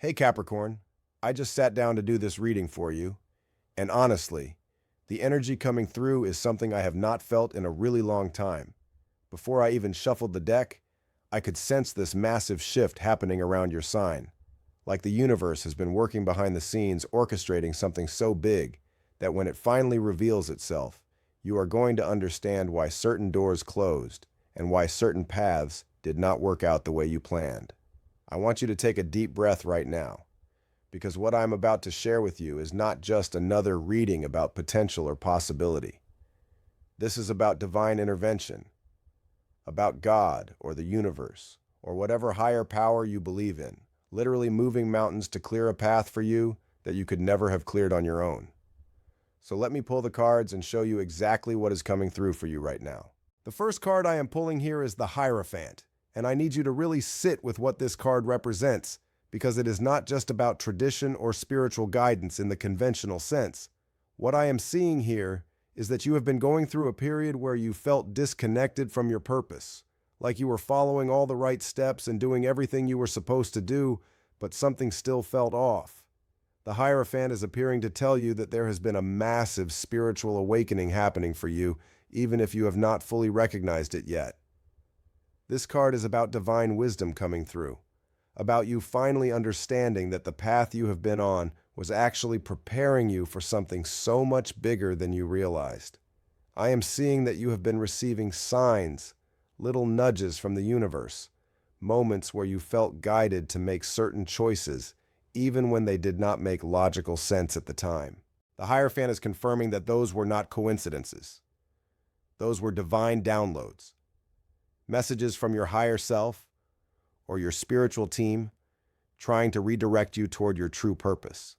Hey Capricorn, I just sat down to do this reading for you, and honestly, the energy coming through is something I have not felt in a really long time. Before I even shuffled the deck, I could sense this massive shift happening around your sign, like the universe has been working behind the scenes orchestrating something so big that when it finally reveals itself, you are going to understand why certain doors closed and why certain paths did not work out the way you planned. I want you to take a deep breath right now, because what I'm about to share with you is not just another reading about potential or possibility. This is about divine intervention, about God or the universe, or whatever higher power you believe in, literally moving mountains to clear a path for you that you could never have cleared on your own. So let me pull the cards and show you exactly what is coming through for you right now. The first card I am pulling here is the Hierophant, and I need you to really sit with what this card represents, because it is not just about tradition or spiritual guidance in the conventional sense. What I am seeing here is that you have been going through a period where you felt disconnected from your purpose, like you were following all the right steps and doing everything you were supposed to do, but something still felt off. The Hierophant is appearing to tell you that there has been a massive spiritual awakening happening for you, even if you have not fully recognized it yet. This card is about divine wisdom coming through, about you finally understanding that the path you have been on was actually preparing you for something so much bigger than you realized. I am seeing that you have been receiving signs, little nudges from the universe, moments where you felt guided to make certain choices, even when they did not make logical sense at the time. The Hierophant is confirming that those were not coincidences. Those were divine downloads. Messages from your higher self or your spiritual team trying to redirect you toward your true purpose.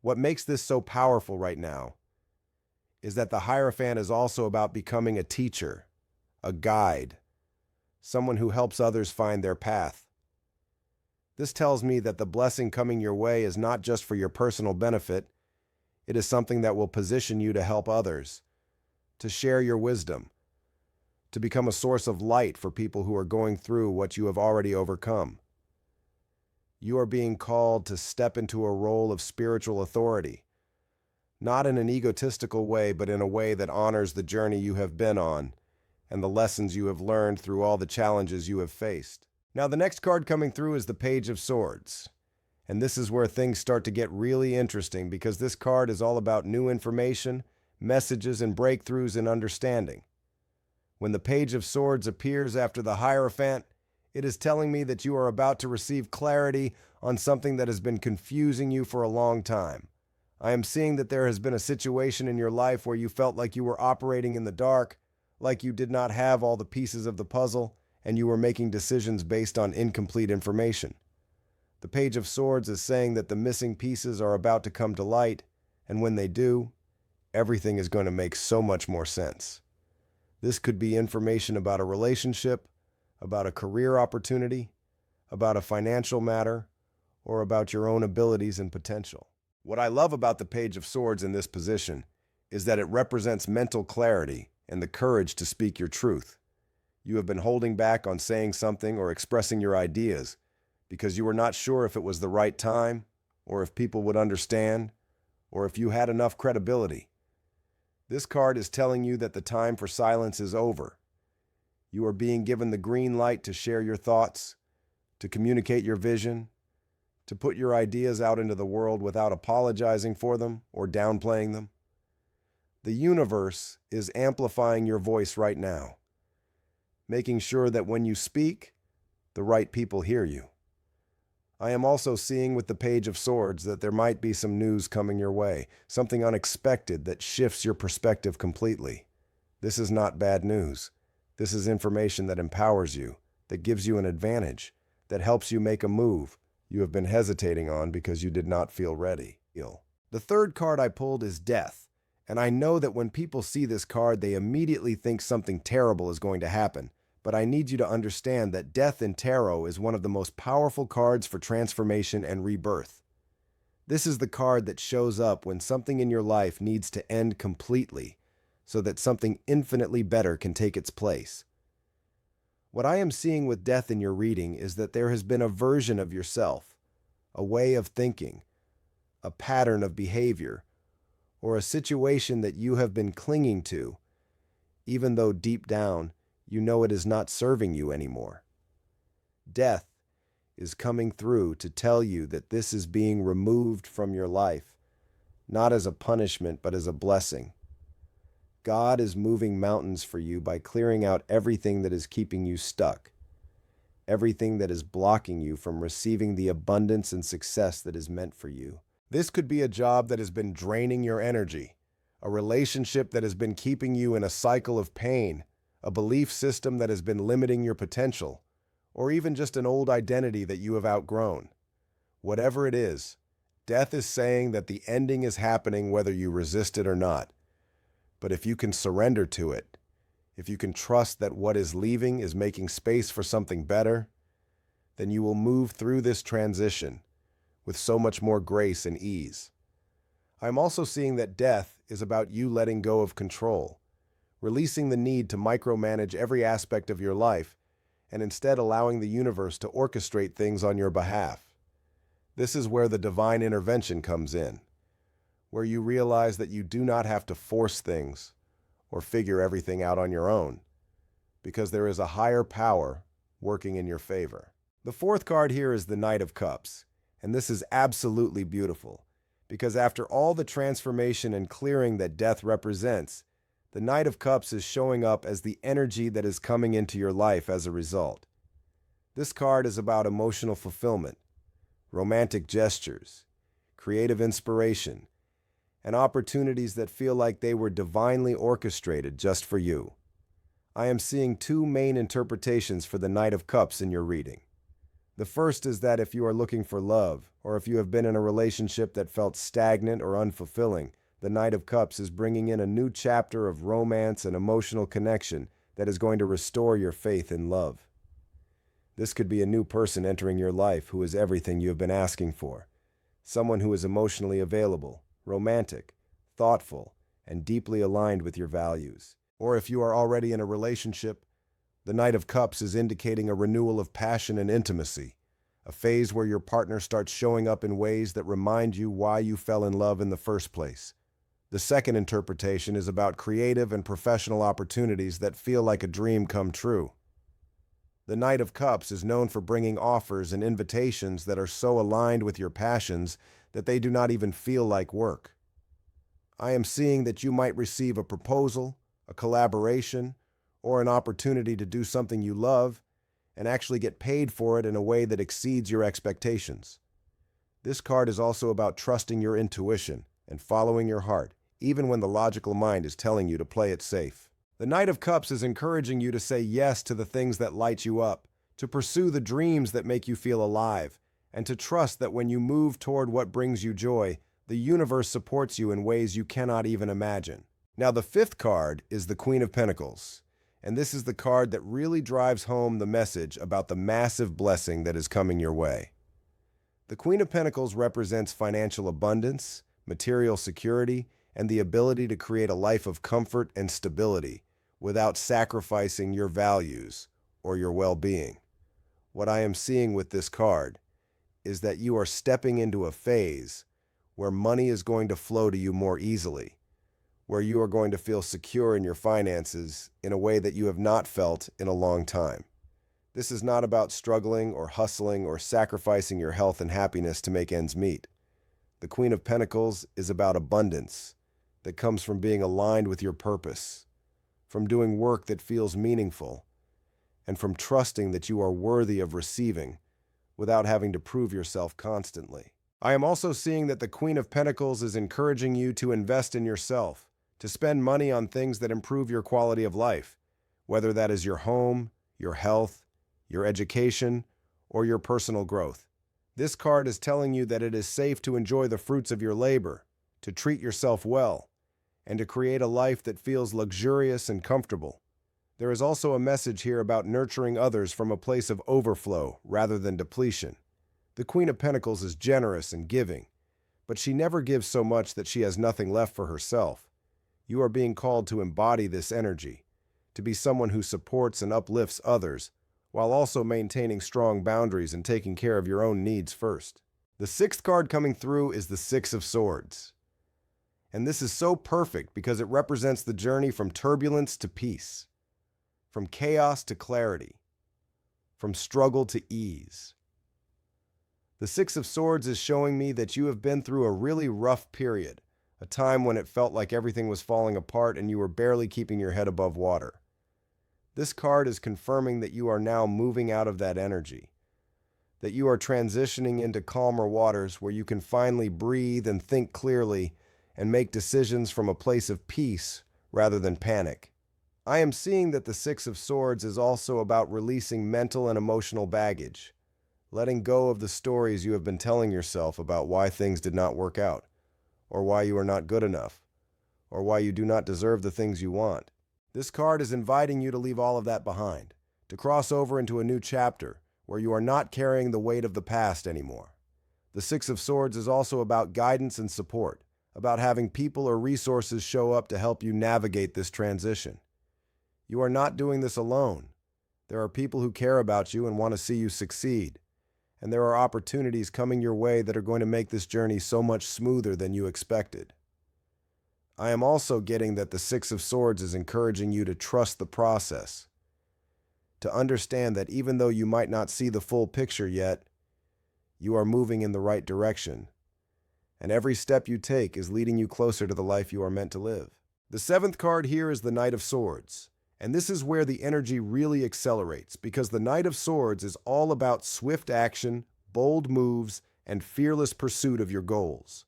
What makes this so powerful right now is that the Hierophant is also about becoming a teacher, a guide, someone who helps others find their path. This tells me that the blessing coming your way is not just for your personal benefit, it is something that will position you to help others, to share your wisdom, to become a source of light for people who are going through what you have already overcome. You are being called to step into a role of spiritual authority, not in an egotistical way, but in a way that honors the journey you have been on and the lessons you have learned through all the challenges you have faced. Now, the next card coming through is the Page of Swords. And this is where things start to get really interesting, because this card is all about new information, messages, and breakthroughs in understanding. When the Page of Swords appears after the Hierophant, it is telling me that you are about to receive clarity on something that has been confusing you for a long time. I am seeing that there has been a situation in your life where you felt like you were operating in the dark, like you did not have all the pieces of the puzzle, and you were making decisions based on incomplete information. The Page of Swords is saying that the missing pieces are about to come to light, and when they do, everything is going to make so much more sense. This could be information about a relationship, about a career opportunity, about a financial matter, or about your own abilities and potential. What I love about the Page of Swords in this position is that it represents mental clarity and the courage to speak your truth. You have been holding back on saying something or expressing your ideas because you were not sure if it was the right time, or if people would understand, or if you had enough credibility. This card is telling you that the time for silence is over. You are being given the green light to share your thoughts, to communicate your vision, to put your ideas out into the world without apologizing for them or downplaying them. The universe is amplifying your voice right now, making sure that when you speak, the right people hear you. I am also seeing with the Page of Swords that there might be some news coming your way, something unexpected that shifts your perspective completely. This is not bad news. This is information that empowers you, that gives you an advantage, that helps you make a move you have been hesitating on because you did not feel ready. The third card I pulled is Death, and I know that when people see this card, they immediately think something terrible is going to happen. But I need you to understand that Death in Tarot is one of the most powerful cards for transformation and rebirth. This is the card that shows up when something in your life needs to end completely, so that something infinitely better can take its place. What I am seeing with Death in your reading is that there has been a version of yourself, a way of thinking, a pattern of behavior, or a situation that you have been clinging to, even though deep down you know it is not serving you anymore. Death is coming through to tell you that this is being removed from your life, not as a punishment, but as a blessing. God is moving mountains for you by clearing out everything that is keeping you stuck, everything that is blocking you from receiving the abundance and success that is meant for you. This could be a job that has been draining your energy, a relationship that has been keeping you in a cycle of pain, a belief system that has been limiting your potential, or even just an old identity that you have outgrown. Whatever it is, death is saying that the ending is happening whether you resist it or not. But if you can surrender to it, if you can trust that what is leaving is making space for something better, then you will move through this transition with so much more grace and ease. I'm also seeing that death is about you letting go of control, releasing the need to micromanage every aspect of your life, and instead allowing the universe to orchestrate things on your behalf. This is where the divine intervention comes in, where you realize that you do not have to force things or figure everything out on your own, because there is a higher power working in your favor. The fourth card here is the Knight of Cups, and this is absolutely beautiful, because after all the transformation and clearing that death represents, the Knight of Cups is showing up as the energy that is coming into your life as a result. This card is about emotional fulfillment, romantic gestures, creative inspiration, and opportunities that feel like they were divinely orchestrated just for you. I am seeing two main interpretations for the Knight of Cups in your reading. The first is that if you are looking for love, or if you have been in a relationship that felt stagnant or unfulfilling, the Knight of Cups is bringing in a new chapter of romance and emotional connection that is going to restore your faith in love. This could be a new person entering your life who is everything you have been asking for. Someone who is emotionally available, romantic, thoughtful, and deeply aligned with your values. Or if you are already in a relationship, the Knight of Cups is indicating a renewal of passion and intimacy, a phase where your partner starts showing up in ways that remind you why you fell in love in the first place. The second interpretation is about creative and professional opportunities that feel like a dream come true. The Knight of Cups is known for bringing offers and invitations that are so aligned with your passions that they do not even feel like work. I am seeing that you might receive a proposal, a collaboration, or an opportunity to do something you love and actually get paid for it in a way that exceeds your expectations. This card is also about trusting your intuition and following your heart, even when the logical mind is telling you to play it safe. The Knight of Cups is encouraging you to say yes to the things that light you up, to pursue the dreams that make you feel alive, and to trust that when you move toward what brings you joy, the universe supports you in ways you cannot even imagine. Now, the fifth card is the Queen of Pentacles, and this is the card that really drives home the message about the massive blessing that is coming your way. The Queen of Pentacles represents financial abundance, material security, and the ability to create a life of comfort and stability without sacrificing your values or your well-being. What I am seeing with this card is that you are stepping into a phase where money is going to flow to you more easily, where you are going to feel secure in your finances in a way that you have not felt in a long time. This is not about struggling or hustling or sacrificing your health and happiness to make ends meet. The Queen of Pentacles is about abundance that comes from being aligned with your purpose, from doing work that feels meaningful, and from trusting that you are worthy of receiving without having to prove yourself constantly. I am also seeing that the Queen of Pentacles is encouraging you to invest in yourself, to spend money on things that improve your quality of life, whether that is your home, your health, your education, or your personal growth. This card is telling you that it is safe to enjoy the fruits of your labor, to treat yourself well, and to create a life that feels luxurious and comfortable. There is also a message here about nurturing others from a place of overflow rather than depletion. The Queen of Pentacles is generous and giving, but she never gives so much that she has nothing left for herself. You are being called to embody this energy, to be someone who supports and uplifts others, while also maintaining strong boundaries and taking care of your own needs first. The sixth card coming through is the Six of Swords. And this is so perfect because it represents the journey from turbulence to peace, from chaos to clarity, from struggle to ease. The Six of Swords is showing me that you have been through a really rough period, a time when it felt like everything was falling apart and you were barely keeping your head above water. This card is confirming that you are now moving out of that energy, that you are transitioning into calmer waters where you can finally breathe and think clearly and make decisions from a place of peace rather than panic. I am seeing that the Six of Swords is also about releasing mental and emotional baggage, letting go of the stories you have been telling yourself about why things did not work out, or why you are not good enough, or why you do not deserve the things you want. This card is inviting you to leave all of that behind, to cross over into a new chapter where you are not carrying the weight of the past anymore. The Six of Swords is also about guidance and support, about having people or resources show up to help you navigate this transition. You are not doing this alone. There are people who care about you and want to see you succeed, and there are opportunities coming your way that are going to make this journey so much smoother than you expected. I am also getting that the Six of Swords is encouraging you to trust the process, to understand that even though you might not see the full picture yet, you are moving in the right direction, and every step you take is leading you closer to the life you are meant to live. The seventh card here is the Knight of Swords, and this is where the energy really accelerates because the Knight of Swords is all about swift action, bold moves, and fearless pursuit of your goals.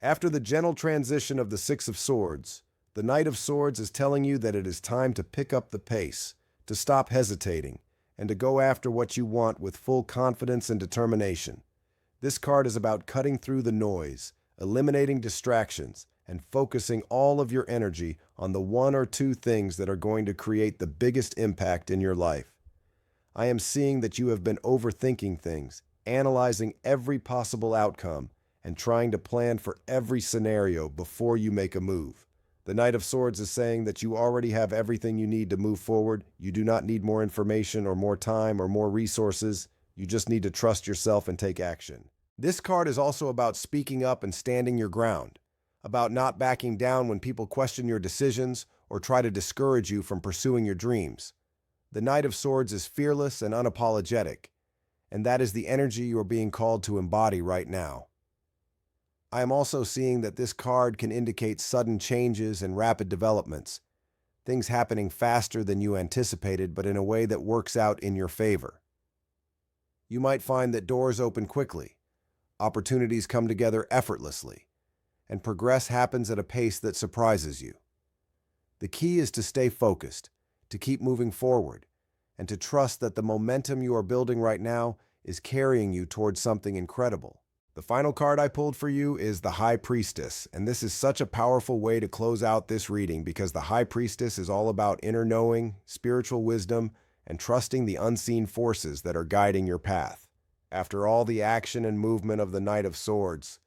After the gentle transition of the Six of Swords, the Knight of Swords is telling you that it is time to pick up the pace, to stop hesitating, and to go after what you want with full confidence and determination. This card is about cutting through the noise, eliminating distractions, and focusing all of your energy on the one or two things that are going to create the biggest impact in your life. I am seeing that you have been overthinking things, analyzing every possible outcome, and trying to plan for every scenario before you make a move. The Knight of Swords is saying that you already have everything you need to move forward. You do not need more information or more time or more resources. You just need to trust yourself and take action. This card is also about speaking up and standing your ground, about not backing down when people question your decisions or try to discourage you from pursuing your dreams. The Knight of Swords is fearless and unapologetic, and that is the energy you are being called to embody right now. I am also seeing that this card can indicate sudden changes and rapid developments, things happening faster than you anticipated, but in a way that works out in your favor. You might find that doors open quickly, opportunities come together effortlessly, and progress happens at a pace that surprises you. The key is to stay focused, to keep moving forward, and to trust that the momentum you are building right now is carrying you towards something incredible. The final card I pulled for you is the High Priestess, and this is such a powerful way to close out this reading because the High Priestess is all about inner knowing, spiritual wisdom, and trusting the unseen forces that are guiding your path. After all the action and movement of the Knight of Swords,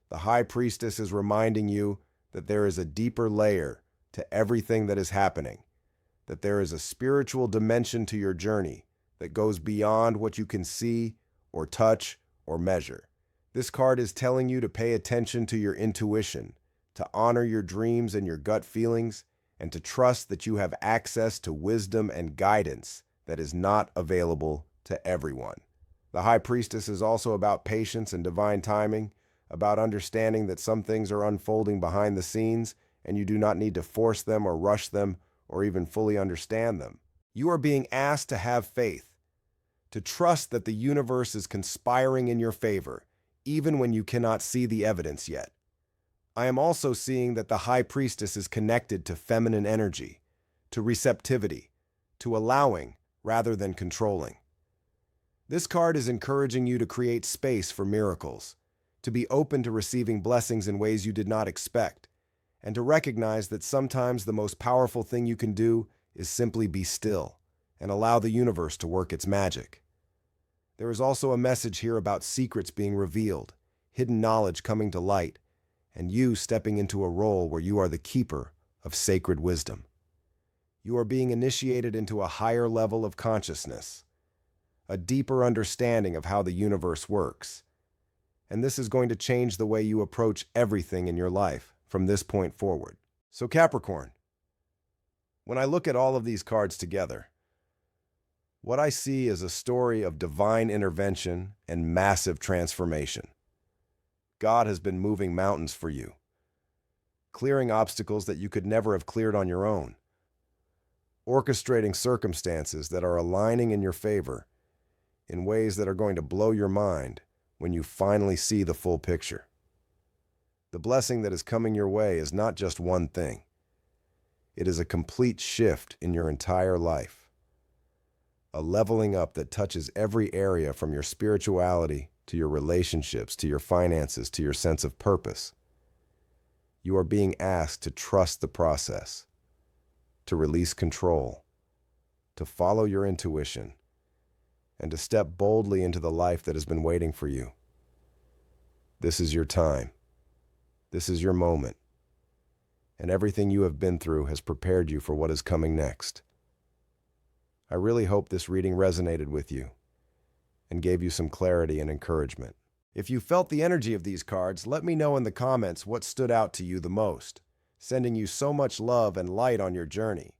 the High Priestess is reminding you that there is a deeper layer to everything that is happening, that there is a spiritual dimension to your journey that goes beyond what you can see or touch or measure. This card is telling you to pay attention to your intuition, to honor your dreams and your gut feelings, and to trust that you have access to wisdom and guidance that is not available to everyone. The High Priestess is also about patience and divine timing, about understanding that some things are unfolding behind the scenes and you do not need to force them or rush them or even fully understand them. You are being asked to have faith, to trust that the universe is conspiring in your favor, even when you cannot see the evidence yet. I am also seeing that the High Priestess is connected to feminine energy, to receptivity, to allowing rather than controlling. This card is encouraging you to create space for miracles, to be open to receiving blessings in ways you did not expect, and to recognize that sometimes the most powerful thing you can do is simply be still and allow the universe to work its magic. There is also a message here about secrets being revealed, hidden knowledge coming to light, and you stepping into a role where you are the keeper of sacred wisdom. You are being initiated into a higher level of consciousness, a deeper understanding of how the universe works, and this is going to change the way you approach everything in your life from this point forward. So Capricorn, when I look at all of these cards together, what I see is a story of divine intervention and massive transformation. God has been moving mountains for you, clearing obstacles that you could never have cleared on your own, orchestrating circumstances that are aligning in your favor in ways that are going to blow your mind when you finally see the full picture. The blessing that is coming your way is not just one thing. It is a complete shift in your entire life. A leveling up that touches every area from your spirituality to your relationships, to your finances, to your sense of purpose. You are being asked to trust the process, to release control, to follow your intuition, and to step boldly into the life that has been waiting for you. This is your time. This is your moment. And everything you have been through has prepared you for what is coming next. I really hope this reading resonated with you and gave you some clarity and encouragement. If you felt the energy of these cards, let me know in the comments what stood out to you the most, sending you so much love and light on your journey.